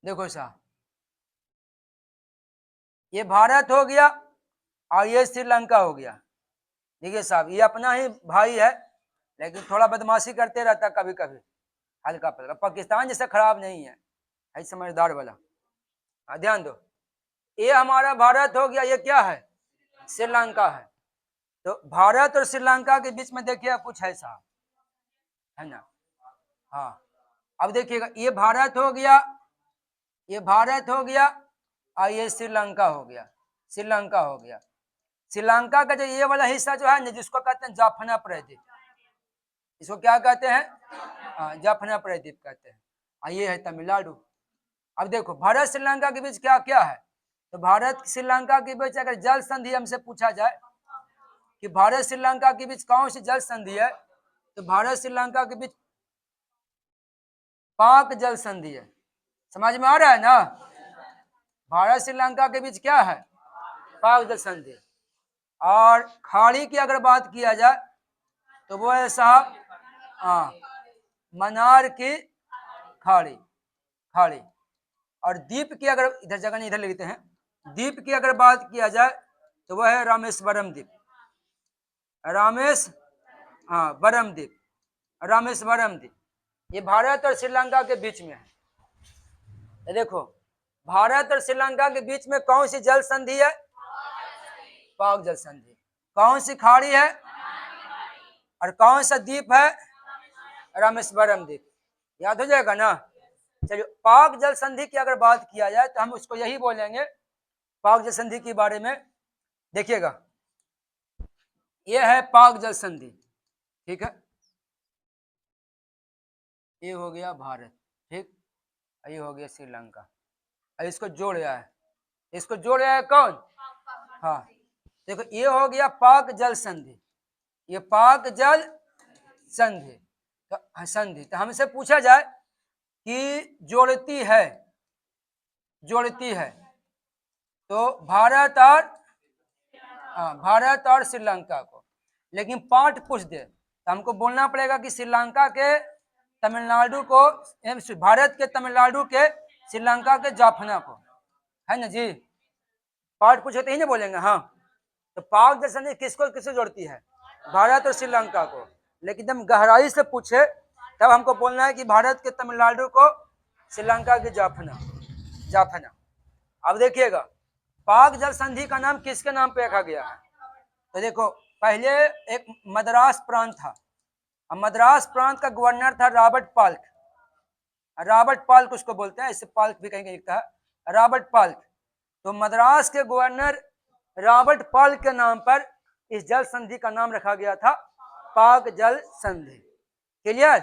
देखो साहब, ये भारत हो गया और ये श्रीलंका हो गया। देखिए साहब, ये अपना ही भाई है, लेकिन थोड़ा बदमाशी करते रहता कभी कभी, हल्का पतला। पाकिस्तान जैसा खराब नहीं है समझदार वाला। हाँ ध्यान दो, ये हमारा भारत हो गया, ये क्या है? श्रीलंका है। तो भारत और श्रीलंका के बीच में देखिए कुछ है साहब, है ना? हाँ, अब देखिएगा, ये भारत हो गया, ये भारत हो गया और ये श्रीलंका हो गया, श्रीलंका हो गया। श्रीलंका का जो ये वाला हिस्सा जो है ना, जिसको कहते हैं जाफना प्रायद्वीप, इसको क्या कहते हैं? जाफना प्रायद्वीप कहते हैं। और ये है तमिलनाडु। अब देखो, भारत श्रीलंका के बीच क्या क्या है? तो भारत श्रीलंका के बीच अगर जल संधि हमसे पूछा जाए कि भारत श्रीलंका के बीच कौन सी जल संधि है, तो भारत श्रीलंका के बीच पाक जल संधि है। समझ में आ रहा है ना? भारत श्रीलंका के बीच क्या है? पाक जल संधि। और खाड़ी की अगर बात किया जाए तो वो है साहब मन्नार की खाड़ी, खाड़ी। और द्वीप की अगर इधर जगह नहीं, इधर लिखते हैं, द्वीप की अगर बात किया जाए तो वह है रामेश्वरम द्वीप, रामेश्वरम द्वीप, रामेश्वरम द्वीप। ये भारत और श्रीलंका के बीच में है। देखो, भारत और श्रीलंका के बीच में कौन सी जल संधि है? पाक जल संधि। कौन सी खाड़ी है और कौन सा द्वीप है? रामेश्वरम द्वीप। याद हो जाएगा ना? चलिए, पाक जल संधि की अगर बात किया जाए तो हम उसको यही बोलेंगे, पाक जल संधि के बारे में देखिएगा, यह है पाक जल संधि, ठीक है? ये हो गया भारत, ठीक, ये हो गया श्रीलंका। इसको जोड़ा है, इसको जोड़ा है कौन? हाँ, देखो, ये हो गया पाक जल संधि, ये पाक जल संधि। तो संधि तो हमसे पूछा जाए कि जोड़ती है, जोड़ती है तो भारत और श्रीलंका को। लेकिन पार्ट पूछ दे तो हमको बोलना पड़ेगा कि श्रीलंका के तमिलनाडु को, भारत के तमिलनाडु के, श्रीलंका के जाफना को, है ना जी? पार्ट पूछे तो ही ना बोलेंगे। हाँ, तो पाक जल संधि किसको किससे जोड़ती है? भारत और श्रीलंका को। लेकिन एकदम गहराई से पूछे तब हमको बोलना है कि भारत के तमिलनाडु को, श्रीलंका के जाफना, जाफना। अब देखिएगा, पाक जल संधि का नाम किसके नाम पे रखा गया है? तो देखो, पहले एक मद्रास प्रांत था, मद्रास प्रांत का गवर्नर था रॉबर्ट पाल्क। रॉबर्ट पाल्क उसको बोलते हैं, इससे पाल्क भी कहीं लिखता है, रॉबर्ट पाल्क। तो मद्रास के गवर्नर रॉबर्ट पाल्क के नाम पर इस जल संधि का नाम रखा गया था पाक जल संधि। क्लियर?